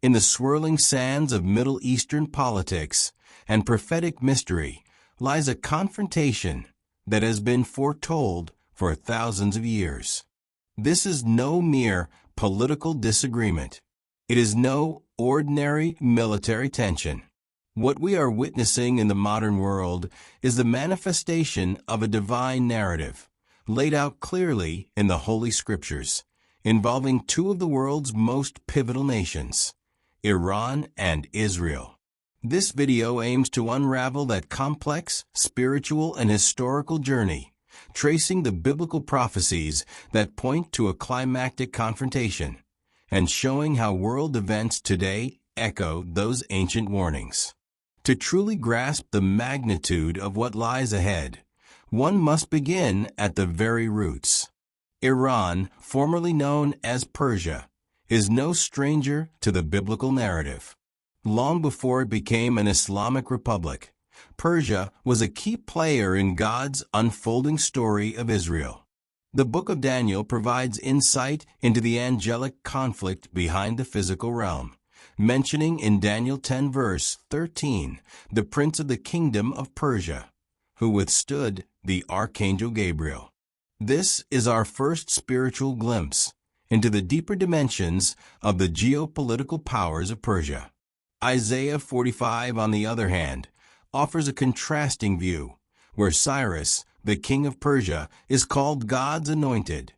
In the swirling sands of Middle Eastern politics and prophetic mystery lies a confrontation that has been foretold for thousands of years. This is no mere political disagreement. It is no ordinary military tension. What we are witnessing in the modern world is the manifestation of a divine narrative, laid out clearly in the Holy Scriptures, involving two of the world's most pivotal nations, Iran and Israel. This video aims to unravel that complex spiritual and historical journey, tracing the biblical prophecies that point to a climactic confrontation, and showing how world events today echo those ancient warnings. To truly grasp the magnitude of what lies ahead, one must begin at the very roots. Iran, formerly known as Persia, is no stranger to the biblical narrative. Long before it became an Islamic republic, Persia was a key player in God's unfolding story of Israel. The book of Daniel provides insight into the angelic conflict behind the physical realm, mentioning in Daniel 10 verse 13 the prince of the kingdom of Persia, who withstood the archangel Gabriel. This is our first spiritual glimpse into the deeper dimensions of the geopolitical powers of Persia. Isaiah 45, on the other hand, offers a contrasting view, where Cyrus, the king of Persia, is called God's anointed,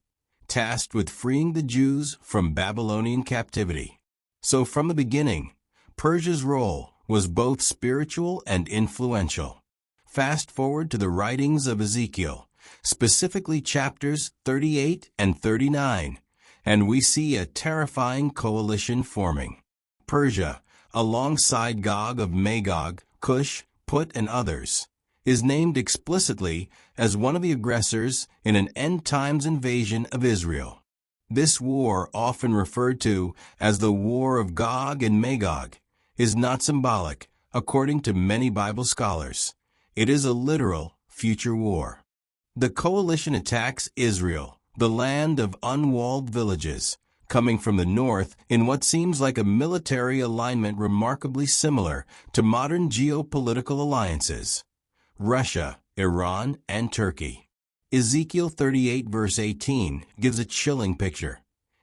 tasked with freeing the Jews from Babylonian captivity. So from the beginning, Persia's role was both spiritual and influential. Fast forward to the writings of Ezekiel, specifically chapters 38 and 39, and we see a terrifying coalition forming. Persia, alongside Gog of Magog, Cush, Put, and others, is named explicitly as one of the aggressors in an end-times invasion of Israel. This war, often referred to as the War of Gog and Magog, is not symbolic, according to many Bible scholars. It is a literal future war. The coalition attacks Israel, the land of unwalled villages, coming from the north in what seems like a military alignment remarkably similar to modern geopolitical alliances: Russia, Iran, and Turkey. Ezekiel 38 verse 18 gives a chilling picture.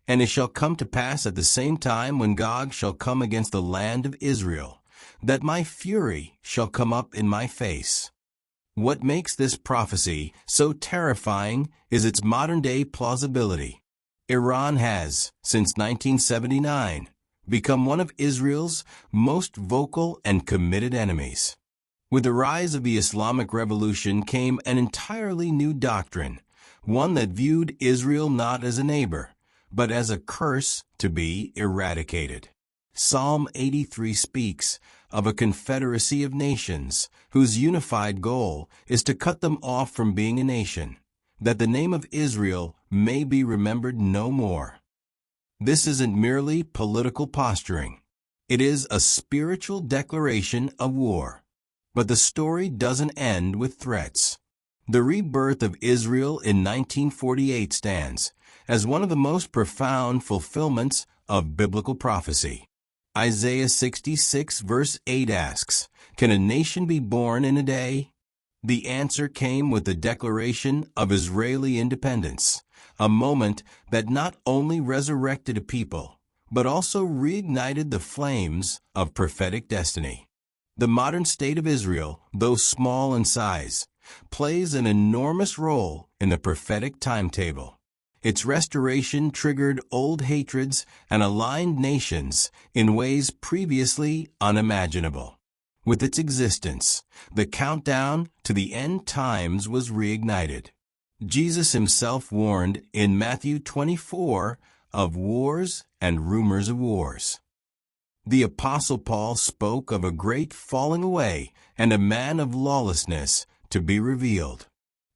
And it shall come to pass at the same time when Gog shall come against the land of Israel, that my fury shall come up in my face. What makes this prophecy so terrifying is its modern-day plausibility. Iran has, since 1979, become one of Israel's most vocal and committed enemies. With the rise of the Islamic Revolution came an entirely new doctrine, one that viewed Israel not as a neighbor, but as a curse to be eradicated. Psalm 83 speaks of a confederacy of nations whose unified goal is to cut them off from being a nation, that the name of Israel may be remembered no more. This isn't merely political posturing. It is a spiritual declaration of war. But the story doesn't end with threats. The rebirth of Israel in 1948 stands as one of the most profound fulfillments of biblical prophecy. Isaiah 66 verse 8 asks, "Can a nation be born in a day?" The answer came with the declaration of Israeli independence, a moment that not only resurrected a people, but also reignited the flames of prophetic destiny. The modern state of Israel, though small in size, plays an enormous role in the prophetic timetable. Its restoration triggered old hatreds and aligned nations in ways previously unimaginable. With its existence, the countdown to the end times was reignited. Jesus himself warned in Matthew 24 of wars and rumors of wars. The Apostle Paul spoke of a great falling away and a man of lawlessness to be revealed.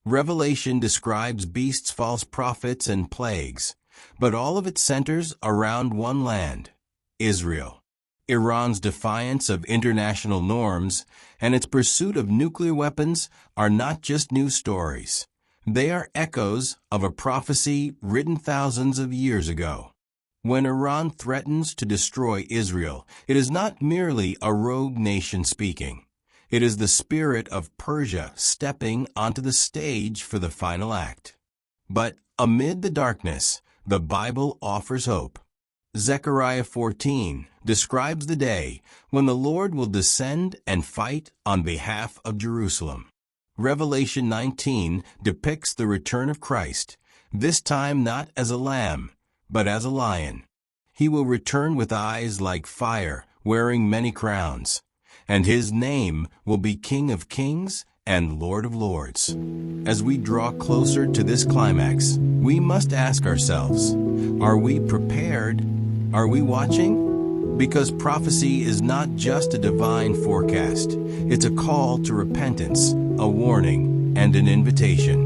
Revelation describes beasts, false prophets, and plagues, but all of it centers around one land, Israel. Iran's defiance of international norms and its pursuit of nuclear weapons are not just news stories. They are echoes of a prophecy written thousands of years ago. When Iran threatens to destroy Israel, it is not merely a rogue nation speaking. It is the spirit of Persia stepping onto the stage for the final act. But amid the darkness, the Bible offers hope. Zechariah 14 describes the day when the Lord will descend and fight on behalf of Jerusalem. Revelation 19 depicts the return of Christ, this time not as a lamb, but as a lion. He will return with eyes like fire, wearing many crowns, and his name will be King of Kings and Lord of Lords. As we draw closer to this climax, we must ask ourselves, are we prepared? Are we watching? Because prophecy is not just a divine forecast. It's a call to repentance, a warning, and an invitation.